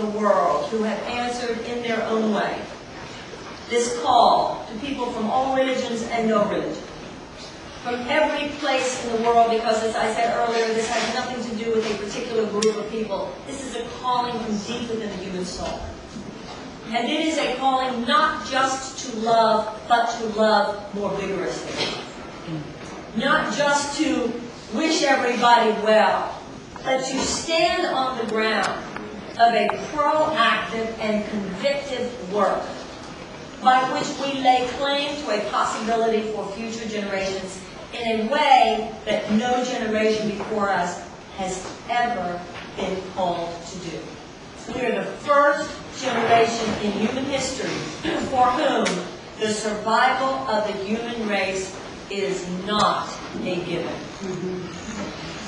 the world who have answered in their own way this call to people from all religions and no religion, from every place in the world, because as I said earlier, this has nothing to do with a particular group of people. This is a calling from deep within the human soul. And it is a calling not just to love, but to love more vigorously. Not just to wish everybody well, but to stand on the ground of a proactive and convicted work by which we lay claim to a possibility for future generations in a way that no generation before us has ever been called to do. We are the first generation in human history for whom the survival of the human race is not a given.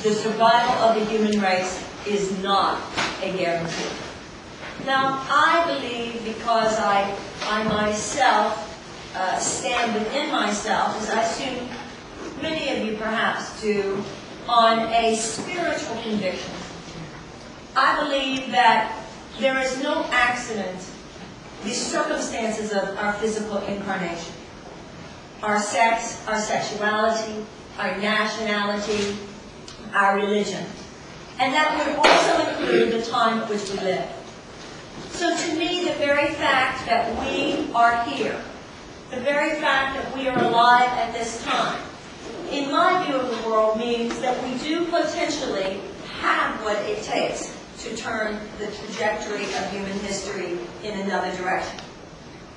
The survival of the human race is not a guarantee. Now, I believe, because I myself stand within myself, as I assume many of you perhaps do, on a spiritual conviction. I believe that there is no accident, the circumstances of our physical incarnation. Our sex, our sexuality, our nationality, our religion. And that would also include the time at which we live. So to me, the very fact that we are here, the very fact that we are alive at this time, in my view of the world, means that we do potentially have what it takes to turn the trajectory of human history in another direction.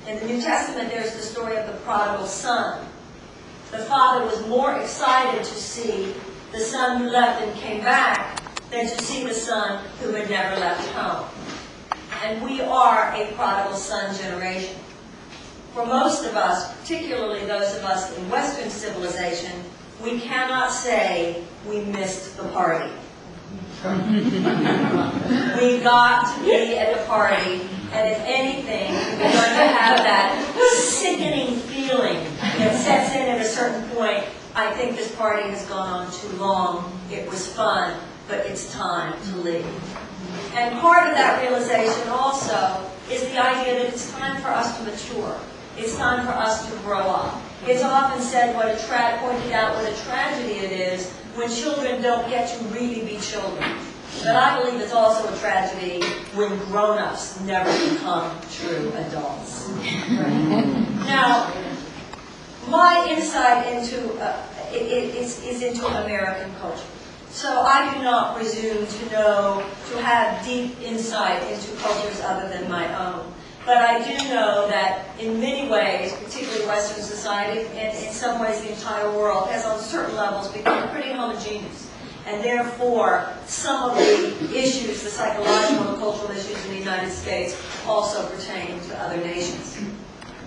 In the New Testament, there's the story of the prodigal son. The father was more excited to see the son who left and came back than to see the son who had never left home. And we are a prodigal son generation. For most of us, particularly those of us in Western civilization, we cannot say we missed the party. We got to be at the party, and if anything, we're going to have that sickening feeling that sets in at a certain point. I think this party has gone on too long. It was fun, but it's time to leave. And part of that realization also is the idea that it's time for us to mature. It's time for us to grow up. It's often said, pointed out what a tragedy it is when children don't get to really be children. But I believe it's also a tragedy when grown-ups never become true adults. Now, my insight into is into American culture. So I do not presume to have deep insight into cultures other than my own. But I do know that in many ways, particularly Western society, and in some ways the entire world, has on certain levels become pretty homogeneous. And therefore, some of the issues, the psychological and cultural issues in the United States, also pertain to other nations.